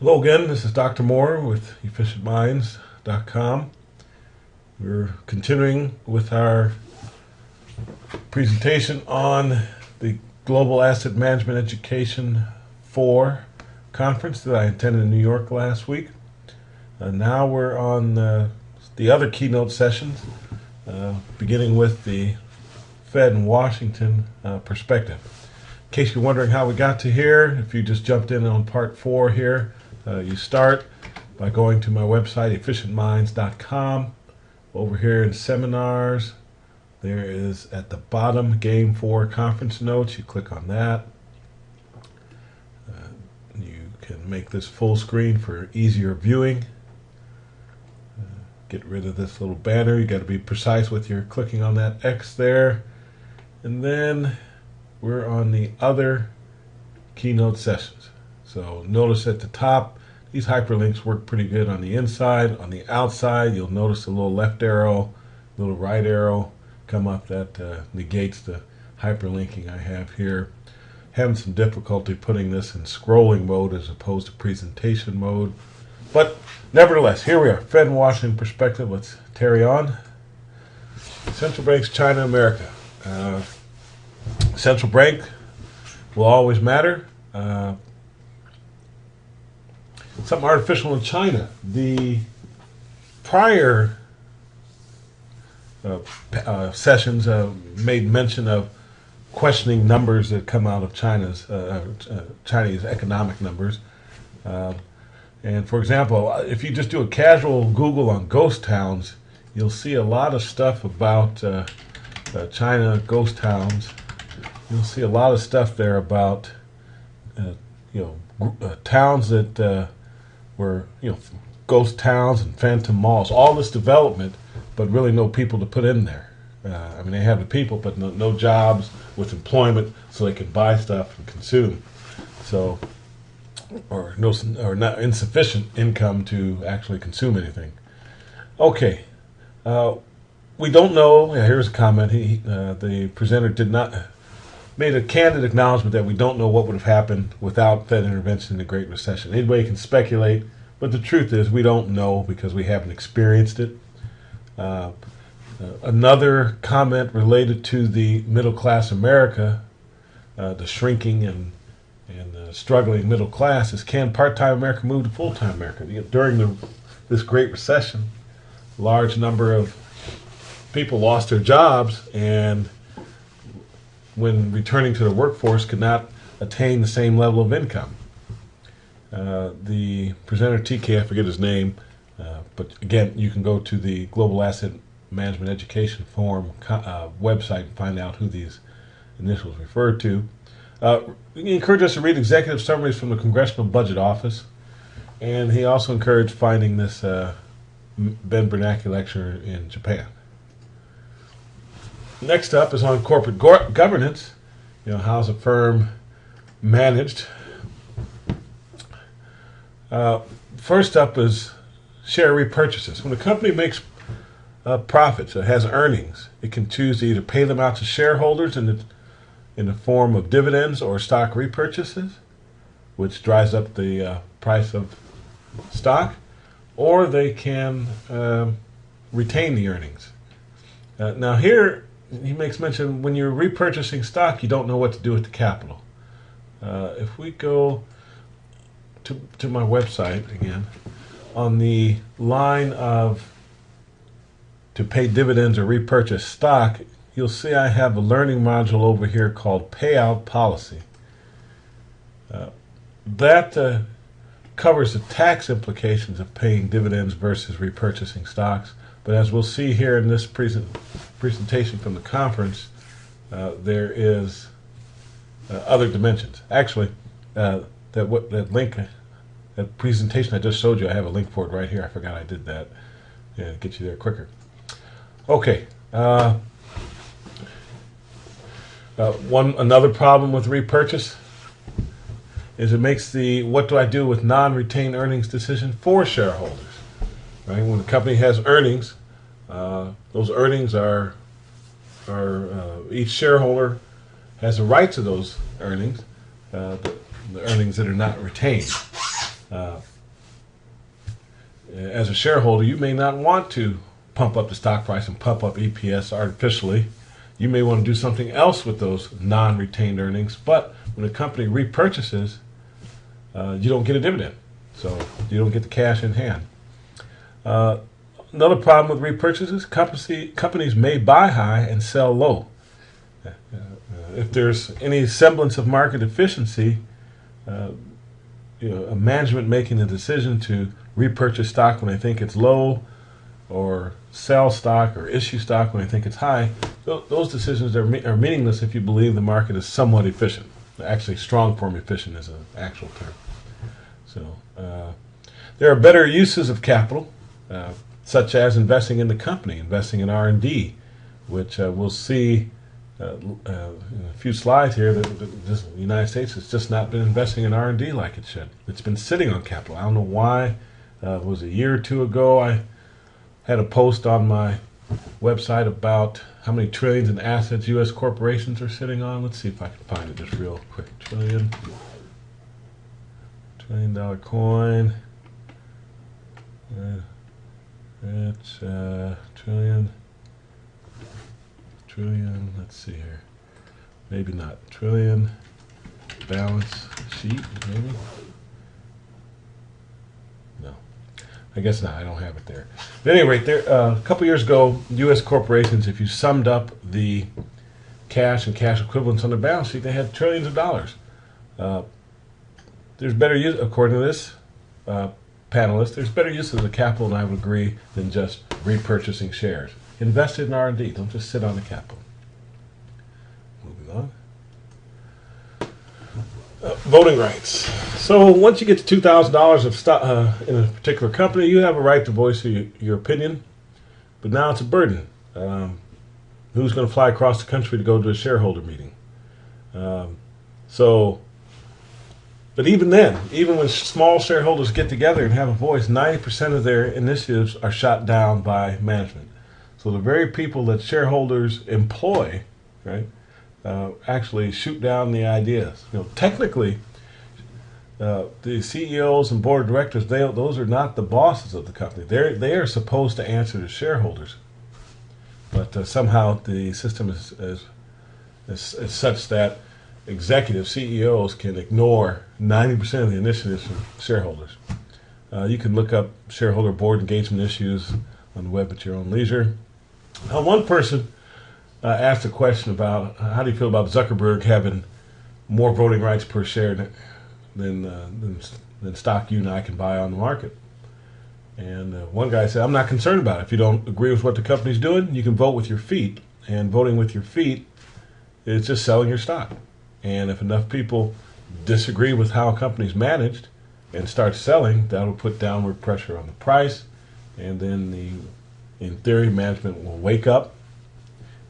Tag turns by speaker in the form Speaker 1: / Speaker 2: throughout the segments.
Speaker 1: Hello again, this is Dr. Moore with efficientminds.com. We're continuing with our presentation on the Global Asset Management Education 4 conference that I attended in New York last week. Now we're on the other keynote sessions, beginning with the Fed in Washington perspective. In case you're wondering how we got to here, if you just jumped in on part 4 here, you start by going to my website, efficientminds.com. Over here in seminars, there is at the bottom Game 4 conference notes. You click on that. You can make this full screen for easier viewing. Get rid of this little banner. You got to be precise with your clicking on that X there. And then we're on the other keynote sessions. So notice at the top, these hyperlinks work pretty good on the inside. On the outside, you'll notice a little left arrow, little right arrow come up that negates the hyperlinking I have here. Having some difficulty putting this in scrolling mode as opposed to presentation mode. But nevertheless, here we are, Fed in Washington perspective. Let's carry on. Central banks, China, America. Central bank will always matter. Something artificial in China. The prior sessions made mention of questioning numbers that come out of China's Chinese economic numbers. And for example, if you just do a casual Google on ghost towns, you'll see a lot of stuff about China ghost towns. You'll see a lot of stuff there about towns that were ghost towns and phantom malls. All this development, but really no people to put in there. They have the people, but no jobs with employment, so they can buy stuff and consume. So, or not insufficient income to actually consume anything. Okay. We don't know. Here's a comment. The presenter made a candid acknowledgement that we don't know what would have happened without Fed intervention in the Great Recession. Anybody can speculate, but the truth is we don't know because we haven't experienced it. Another comment related to the middle class America, the shrinking and struggling middle class, is can part-time America move to full-time America? During this Great Recession, a large number of people lost their jobs and when returning to the workforce could not attain the same level of income. The presenter TK, I forget his name, but again, you can go to the Global Asset Management Education Forum website and find out who these initials refer to. He encouraged us to read executive summaries from the Congressional Budget Office, and he also encouraged finding this Ben Bernanke lecture in Japan. Next up is on corporate governance. How's a firm managed? First up is share repurchases. When a company makes profits, it has earnings, it can choose to either pay them out to shareholders in the form of dividends or stock repurchases, which drives up the price of stock, or they can retain the earnings. Now here, he makes mention when you're repurchasing stock, you don't know what to do with the capital. If we go to my website again, on the line of to pay dividends or repurchase stock, you'll see I have a learning module over here called Payout Policy. That covers the tax implications of paying dividends versus repurchasing stocks. But as we'll see here in this presentation from the conference, there is other dimensions. Actually, that link, that presentation I just showed you, I have a link for it right here. I forgot I did that. Yeah, get you there quicker. Okay. Another problem with repurchase is it makes the what do I do with non-retained earnings decision for shareholders. Right? When the company has earnings, those earnings are each shareholder has a right to those earnings, the earnings that are not retained. Uh, as a shareholder, you may not want to pump up the stock price and pump up EPS artificially. You may want to do something else with those non-retained earnings, but when a company repurchases, you don't get a dividend, so you don't get the cash in hand. Another problem with repurchases, companies may buy high and sell low. If there's any semblance of market efficiency, a management making a decision to repurchase stock when they think it's low, or sell stock or issue stock when they think it's high, those decisions are meaningless if you believe the market is somewhat efficient. Actually, strong form efficient is an actual term. So there are better uses of capital, such as investing in the company, investing in R&D, which we'll see in a few slides here that the United States has just not been investing in R&D like it should. It's been sitting on capital. I don't know why. It was a year or two ago I had a post on my website about how many trillions in assets U.S. corporations are sitting on. Let's see if I can find it just real quick. $1 trillion coin. It's trillion. Let's see here. Maybe not. Trillion balance sheet, maybe. No, I guess not. I don't have it there. But at any rate, a couple years ago, U.S. corporations, if you summed up the cash and cash equivalents on their balance sheet, they had trillions of dollars. There's better use, according to this panelist, there's better uses of capital, and I would agree, than just repurchasing shares. Invest in R&D. Don't just sit on the capital. Moving on. Voting rights. So once you get to $2,000 of stock in a particular company, you have a right to voice your opinion. But now it's a burden. Who's going to fly across the country to go to a shareholder meeting? But even then, even when small shareholders get together and have a voice, 90% of their initiatives are shot down by management. So the very people that shareholders employ, right, actually shoot down the ideas. Technically, the CEOs and board of directors, those are not the bosses of the company. They are supposed to answer to shareholders. But somehow the system is such that executive CEOs can ignore 90% of the initiatives from shareholders. You can look up shareholder board engagement issues on the web at your own leisure. One person asked a question about how do you feel about Zuckerberg having more voting rights per share than stock you and I can buy on the market. And one guy said, I'm not concerned about it. If you don't agree with what the company's doing, you can vote with your feet. And voting with your feet is just selling your stock. And if enough people disagree with how a company's managed and start selling, that'll put downward pressure on the price. And then in theory, management will wake up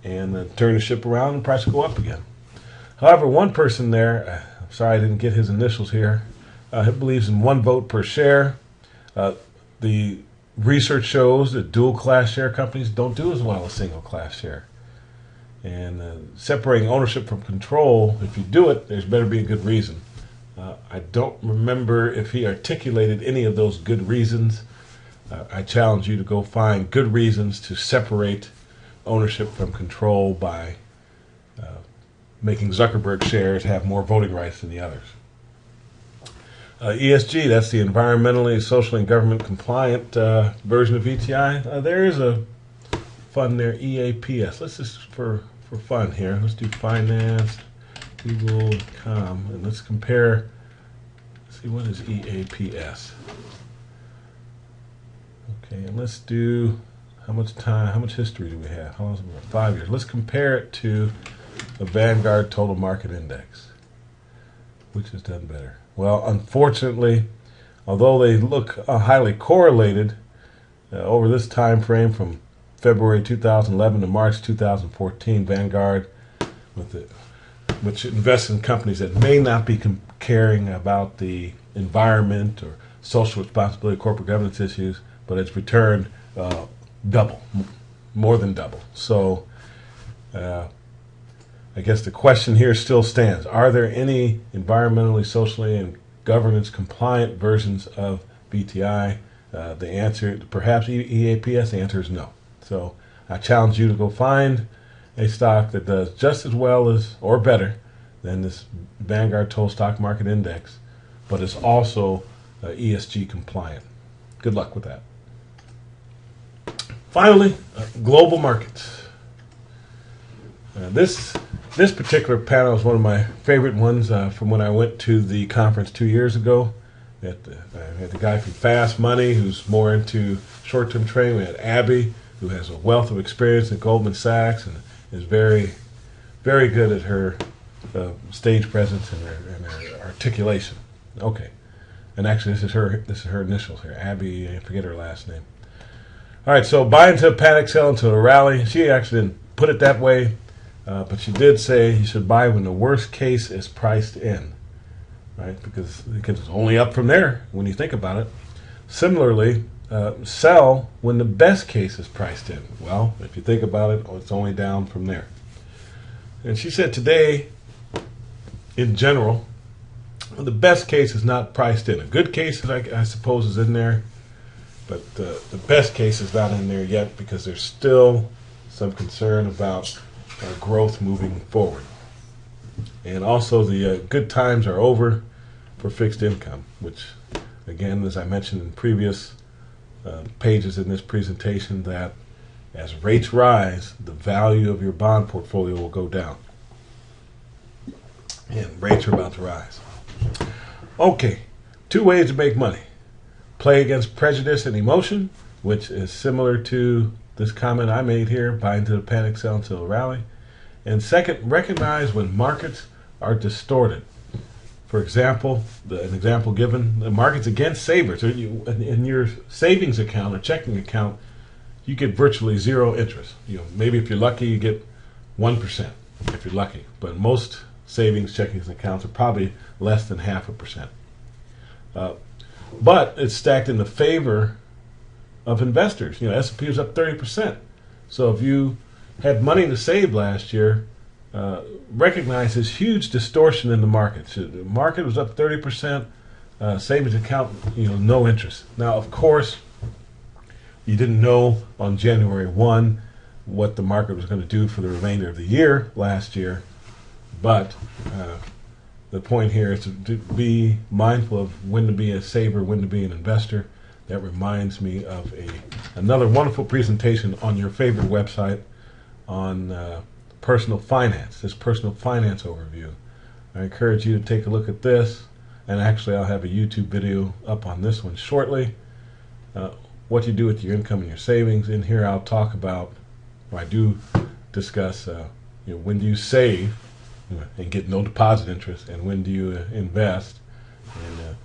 Speaker 1: and turn the ship around and the price will go up again. However, one person there, I'm sorry I didn't get his initials here, he believes in one vote per share. The research shows that dual-class share companies don't do as well as single-class share. And separating ownership from control, if you do it, there's better be a good reason. I don't remember if he articulated any of those good reasons. I challenge you to go find good reasons to separate ownership from control by making Zuckerberg shares have more voting rights than the others. ESG, that's the environmentally, socially, and government compliant version of VTI. There is a fund there, EAPS. Let's just, for fun here, let's do finance, Google.com, and let's compare, see what is EAPS. Okay, and let's do, how much history do we have? How long has it been? 5 years. Let's compare it to the Vanguard Total Market Index. Which has done better? Well, unfortunately, although they look highly correlated over this time frame from February 2011 to March 2014, Vanguard, which invests in companies that may not be caring about the environment or social responsibility, corporate governance issues, but it's returned double, more than double. So I guess the question here still stands. Are there any environmentally, socially, and governance compliant versions of BTI? The answer, perhaps EAPS, the answer is no. So I challenge you to go find a stock that does just as well as or better than this Vanguard Total Stock Market Index, but is also ESG compliant. Good luck with that. Finally, global markets. This particular panel is one of my favorite ones from when I went to the conference 2 years ago. I had the guy from Fast Money who's more into short-term trading. We had Abby, who has a wealth of experience at Goldman Sachs and is very, very good at her stage presence and her articulation. Okay, and actually this is her initials here. Abby, I forget her last name. All right, so buy into a panic, sell into a rally. She actually didn't put it that way, but she did say you should buy when the worst case is priced in, right? Because it's only up from there when you think about it. Similarly, sell when the best case is priced in. Well, if you think about it, it's only down from there. And she said today, in general, the best case is not priced in. A good case, I suppose, is in there. But the best case is not in there yet because there's still some concern about growth moving forward. And also the good times are over for fixed income, which, again, as I mentioned in previous pages in this presentation, that as rates rise, the value of your bond portfolio will go down. And rates are about to rise. Okay, 2 ways to make money. Play against prejudice and emotion, which is similar to this comment I made here, buy into the panic, sell until a rally. And second, recognize when markets are distorted. For example, an example given, the market's against savers. In your savings account or checking account, you get virtually zero interest. Maybe if you're lucky, you get 1%, if you're lucky. But most savings checking accounts are probably less than 0.5%. But it's stacked in the favor of investors. S&P was up 30%. So if you had money to save last year, recognize this huge distortion in the market. So the market was up 30%, savings account, no interest. Now, of course, you didn't know on January 1 what the market was going to do for the remainder of the year last year, but the point here is to be mindful of when to be a saver, when to be an investor. That reminds me of another wonderful presentation on your favorite website on personal finance, this personal finance overview. I encourage you to take a look at this, and actually I'll have a YouTube video up on this one shortly. What you do with your income and your savings. In here I'll talk about, or I do discuss, when do you save and get no deposit interest, and when do you invest and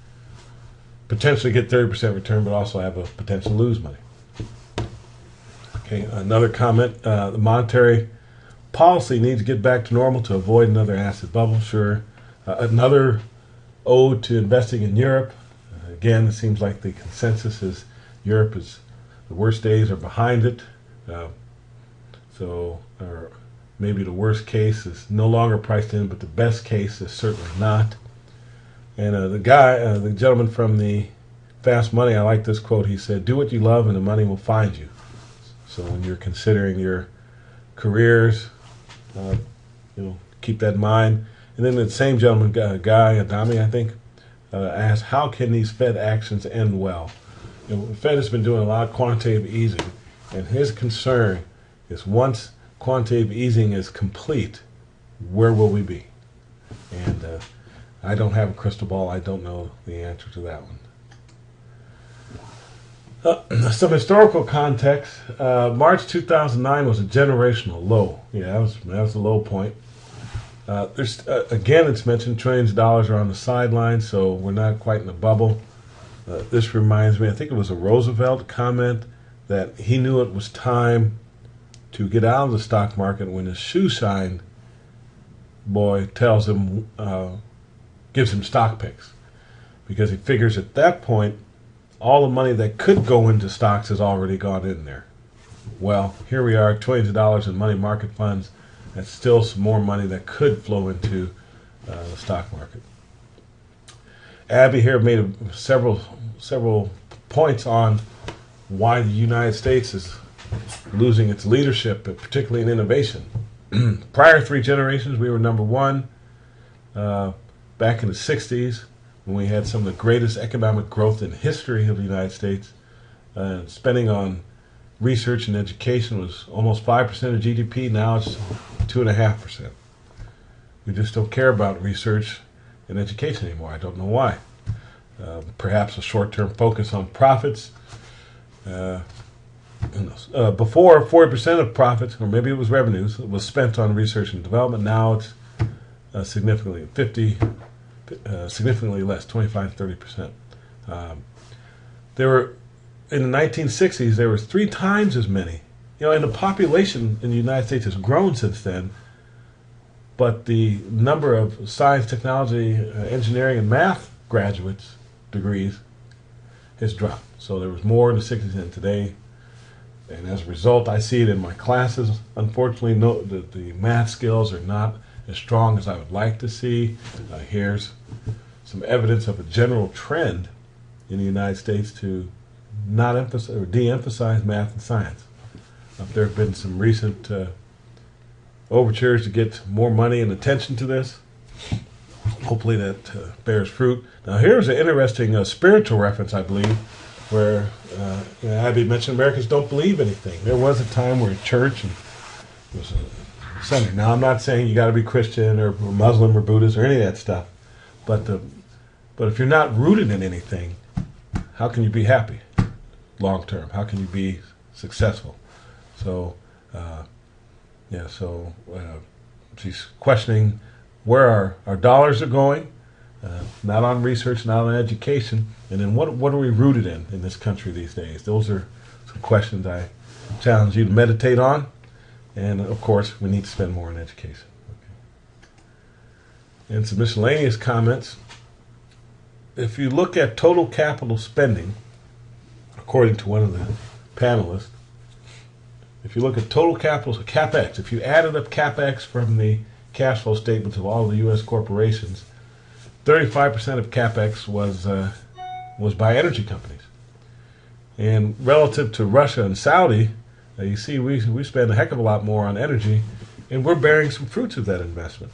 Speaker 1: potentially get 30% return, but also have a potential to lose money. Okay, another comment, the monetary policy needs to get back to normal to avoid another asset bubble. Sure. Another ode to investing in Europe. Again, it seems like the consensus is Europe is the worst days are behind it. Or maybe the worst case is no longer priced in, but the best case is certainly not. And the gentleman from the Fast Money, I like this quote. He said, "Do what you love, and the money will find you." So when you're considering your careers, keep that in mind. And then the same gentleman, Guy Adami, I think, asked, "How can these Fed actions end well?" The Fed has been doing a lot of quantitative easing, and his concern is once quantitative easing is complete, where will we be? And I don't have a crystal ball. I don't know the answer to that one. Some historical context. March 2009 was a generational low. Yeah, that was a low point. Again, it's mentioned trillions of dollars are on the sidelines, so we're not quite in a bubble. This reminds me, I think it was a Roosevelt comment that he knew it was time to get out of the stock market when his shoe shine boy tells him, gives him stock picks, because he figures at that point all the money that could go into stocks has already gone in there. Well, here we are, trillions of dollars in money market funds. That's still some more money that could flow into the stock market. Abby here made several points on why the United States is losing its leadership, particularly in innovation. Prior 3 generations, we were number one. Back in the 60s, when we had some of the greatest economic growth in history of the United States, spending on research and education was almost 5% of GDP. Now it's 2.5%. We just don't care about research and education anymore. I don't know why. Perhaps a short-term focus on profits. Before, 40% of profits, or maybe it was revenues, was spent on research and development. Now it's significantly less, 25 to 30%. There were, in the 1960s, there was 3 times as many. And the population in the United States has grown since then, but the number of science, technology, engineering, and math graduates degrees has dropped. So there was more in the 60s than today. And as a result, I see it in my classes. Unfortunately, the math skills are not as strong as I would like to see. Here's some evidence of a general trend in the United States to not emphasize or de-emphasize math and science. There have been some recent overtures to get more money and attention to this. Hopefully that bears fruit. Now here's an interesting spiritual reference, I believe, where Abby mentioned Americans don't believe anything. There was a time where church and was a center. Now I'm not saying you got to be Christian or Muslim or Buddhist or any of that stuff, but if you're not rooted in anything, how can you be happy long term? How can you be successful? So she's questioning where our dollars are going, not on research, not on education, and then what are we rooted in this country these days? Those are some questions I challenge you to meditate on, and of course we need to spend more on education. Okay. And some miscellaneous comments. If you look at total capital spending, according to one of the panelists, if you look at total capital, so CapEx, if you added up CapEx from the cash flow statements of all the U.S. corporations, 35% of CapEx was by energy companies. And relative to Russia and Saudi, you see we spend a heck of a lot more on energy, and we're bearing some fruits of that investment.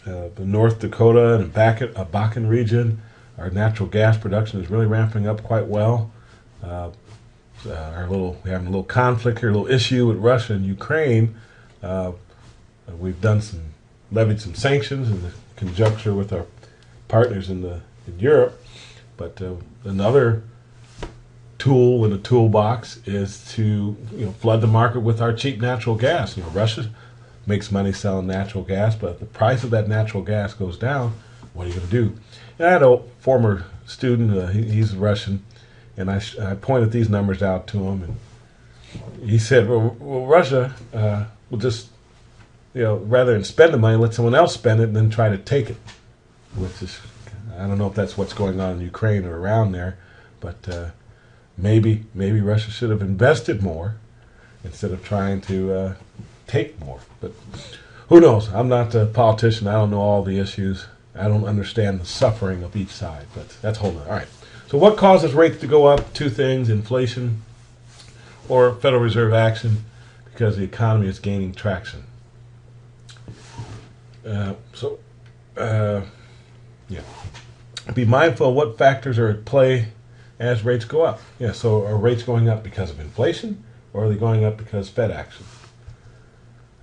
Speaker 1: The North Dakota and Bakken region, our natural gas production is really ramping up quite well. We're having a little conflict here, a little issue with Russia and Ukraine. We've levied some sanctions in conjunction with our partners in Europe. But another tool in the toolbox is to flood the market with our cheap natural gas. Russia makes money selling natural gas, but if the price of that natural gas goes down, what are you going to do? And I had a former student, he's Russian, and I pointed these numbers out to him, and he said, well Russia will just, rather than spend the money, let someone else spend it and then try to take it. Which is, I don't know if that's what's going on in Ukraine or around there, but maybe Russia should have invested more instead of trying to take more. But who knows? I'm not a politician. I don't know all the issues. I don't understand the suffering of each side, but that's a whole nother. All right. So what causes rates to go up? 2 things: inflation or Federal Reserve action, because the economy is gaining traction. Be mindful of what factors are at play as rates go up. So are rates going up because of inflation, or are they going up because Fed action?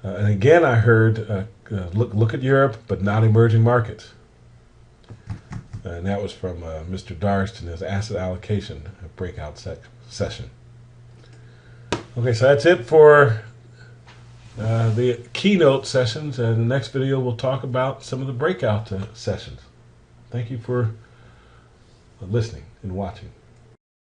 Speaker 1: And again, I heard look at Europe, but not emerging markets. And that was from Mr. Darst in his asset allocation breakout session. Okay, so that's it for the keynote sessions. And the next video we'll talk about some of the breakout sessions. Thank you for listening and watching.